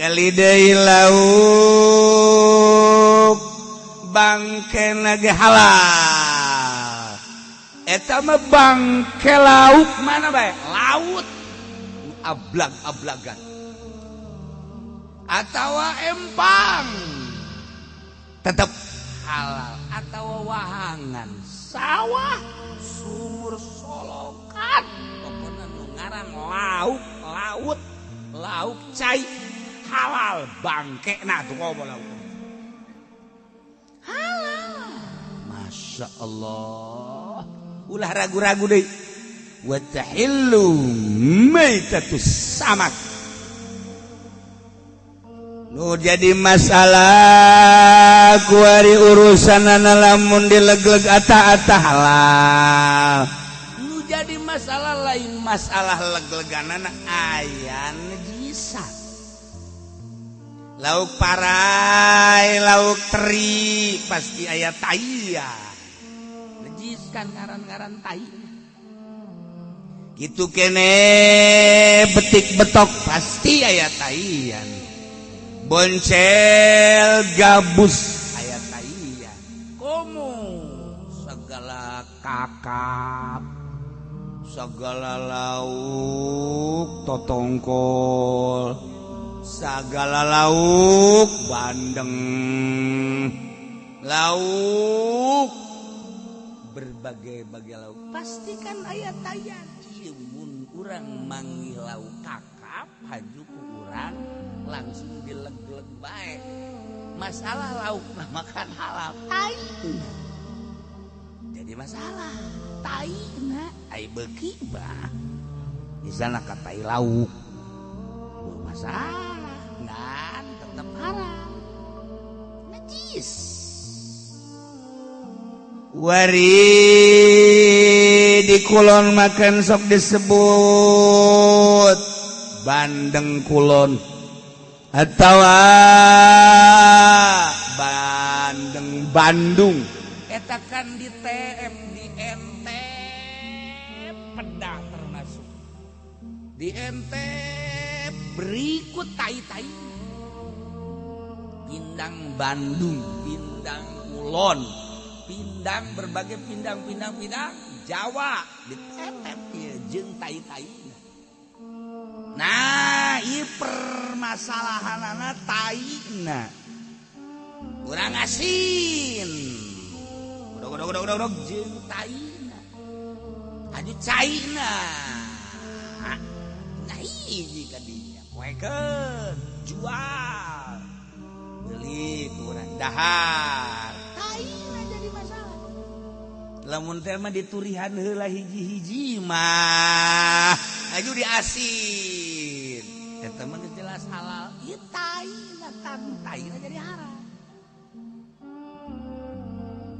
Kalidai lauk bangke nage halal. Eta mah bangke lauk mana bae? Laut ablag-ablagan. Atawa empang tetap halal. Atawa wahangan sawah sumur solokan. Pokoknya nu ngaran laut lauk cai halal bangke na tuh kau lauk halal. Masya Allah. Ulah ragu-ragu deh. Wa tahillu maitatus samak. Nu jadi masalah kuari urusanana lamun dileg-leg ata-ata halal. Nu jadi masalah lain masalah leg-leganana aya najisat. Lauk parai, lauk teri pasti aya taiya. Najis kan ngaran-ngaran tai. Gitu kene betik betok pasti aya taian. Boncel gabus aya taian. Komo segala kakap, segala lauk totongkol, segala lauk bandeng, lauk berbagai-bagai lauk pasti kan aya taian. Mun urang manggih lauk kakap haju ku urang langsung dileg-leg bae. Masalah lauk mah makan halal tai. Jadi masalah tai na ai beuki bah. Di sana ka tai lauk. Masalah ngan tetap haram. Najis. Wari di kulon makan sok disebut bandeng kulon atau bandeng Bandung. Eta kan di TM di NT peda termasuk di NT berikut tai-tai. Pindang Bandung, pindang kulon, pindang berbagai pindang Jawa ditetep ya jeung tai-tai. Nah, ieu permasalahanana taina. Urang asin. Godog jeung taina. Aju caina. Nah, hiji ka dinya. Poekeun, jual. Beli kurang dahar. Taina jadi masalah. Lamun teh mah diturihan heula hiji-hiji mah aju diasin. Eta mah jelas halal. Ieu taina kan taina jadi haram.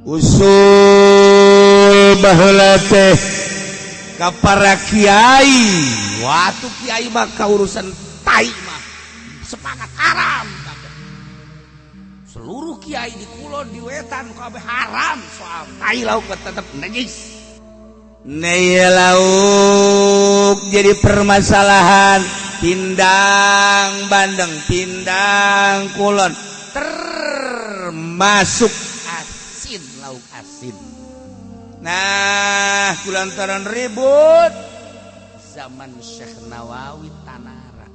Usul baheula teh ka para kiai. Watu kiai mah ka urusan tai mah sepakat haram. Seluruh kiai di kulon di wetan kabeh haram soal tai lauk tetep najis. Naya lauk jadi permasalahan pindang bandeng, pindang kulon termasuk asin, lauk asin. Nah, kulantaran ribut zaman Syekh Nawawi Tanara,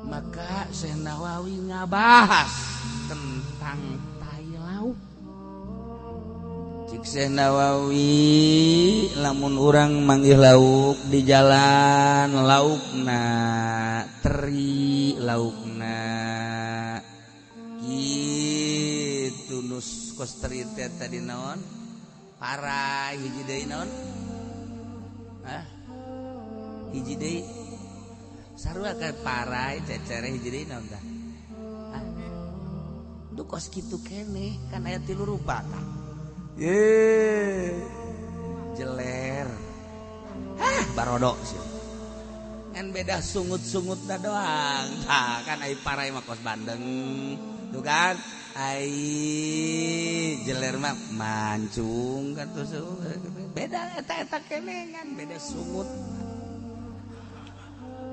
maka Syekh Nawawi ngabahas tentang tai lauk. Cik Syekh Nawawi lamun urang manggih lauk di jalan laukna teri laukna kitu nus kosteri teh tadi naon para hiji deui naon hiji deui sarua ka para cecere hiji deui naon tah duh kos kitu keneh kan aya 3 rupa kan jeler barodok sih kan beda sungut-sungutna doang. Nah, kan ai parai mah kos bandeng tuh kan ai jeler mah mancung kan tuh beda eta keneh kan beda sungut.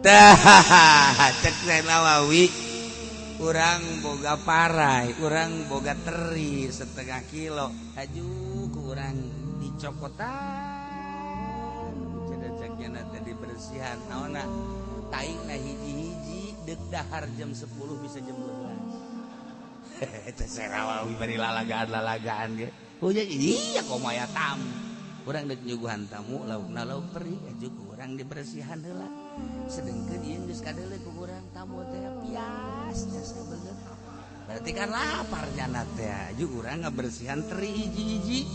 Tah cek Nawawi urang boga parai, urang boga teri setengah kilo, haju kurang dicokotan, cedek-cedeknya tadi bersihan, naona, taing na hiji-hiji, dek dahar jam 10 bisa jam 12. Itu serawawi bari lalagaan ge. Oh iya komaya tamu, urang dek nyuguhan tamu, laukna lauk teri, haju kurang dibersihan heula. Sedengkeun ieu geus kadeuleuk ku urang tamu teh pias jasa bener. Berarti kan lapar nyana teh aju urang ngabersihan teri hiji-hiji.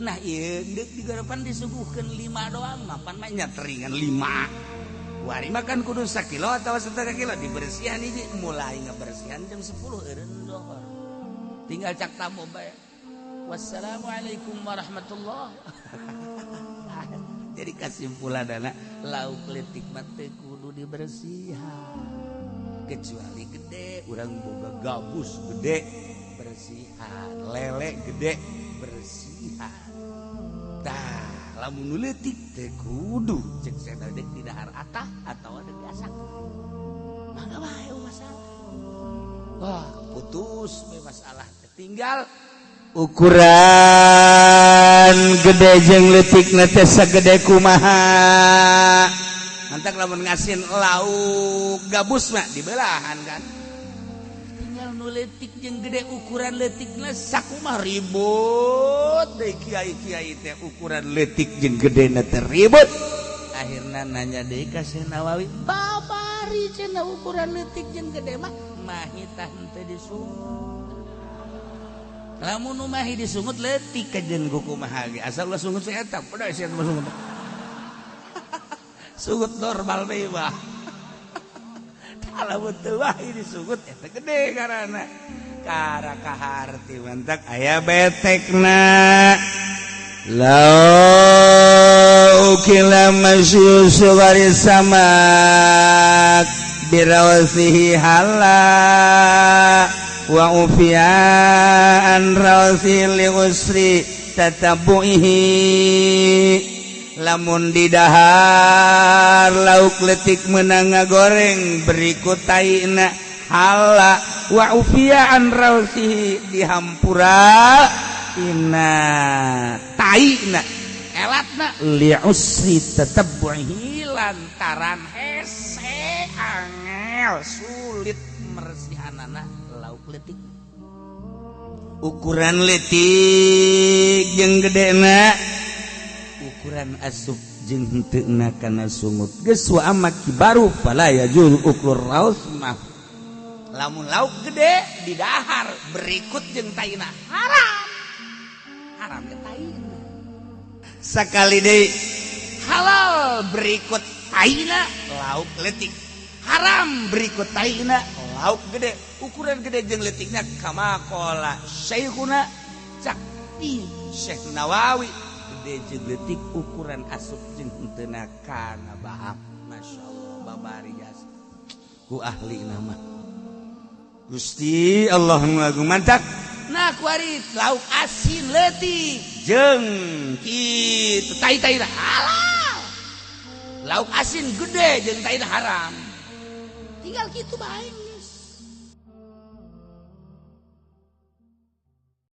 Nah ieu deuk digarepan disuguhkeun 5 doang mapan mah nya teri ngan 5. Wari makan kudu 1 kilo atau setengah kilo dibersihan hiji mulai ngabersihan jam 10 eureun dohor. Tinggal cak tamu bae. Wassalamualaikum warahmatullahi Jadi kesimpulanana lauk leutik mah teu kudu dibersihan. Kecuali gede, urang boga gabus gede bersihan, lele gede bersihan. Tah, lamun leutik teu kudu cek saya dek di dahar atah atau ada biasa. Mangga bae masalah. Wah, putus we masalah. Tinggal ukuran gede jeung leutikna teh sagede kumaha. Mantak lamun ngasin lauk gabus mah dibelahan kan. Tinggal nu leutik jeung gede ukuran leutikna sakumaha ribut deui kiai-kiai teh ukuran leutik jeung gedena teh ribut. Akhirna nanya deui ka Syekh Nawawi, "Babari cenah ukuran leutik jeung gede mah mahitah teu disungut." Lamun umahi disungut leutik kajen kumaha ge asal ulah sungut eta pada sia mah sungut. Sungut normal bae mah. Kalau teu wae disungut eta gede karana. Kara kaharti mantak aya betekna. Lau kila masyu suwari samak birawsihi halal wa ufian rawsi li usri tatabuihi. Lamun di dahar lauk leutik meunang ngagoreng berikut taina hala wa ufian rawsi dihampura ina taina elatna li usri tatabuihi lantaran hese angel sulit mersihanana lauk leutik. Ukuran leutik jeung gedena ukuran asup jeung henteuna kana sungut geus wa amma kibaru fala yajuz ukur raus mah. Lamun lauk gede di dahar berikut jeung taina haram ke taina. Sakali deui halal berikut taina lauk leutik, haram berikut taina lauk gede. Ukuran gede jeung leutikna kama qala Syekhuna cak Syekh Nawawi gede jeung leutik ukuran asup jeung henteuna kana baham. Masyaallah babari jasa ku ahli nama Gusti Allah ngagung mantap. Nah kuari lauk asin leutik jeung kitu tai-taina halal. Lauk asin gede jeung taina haram. Tinggal kitu bae.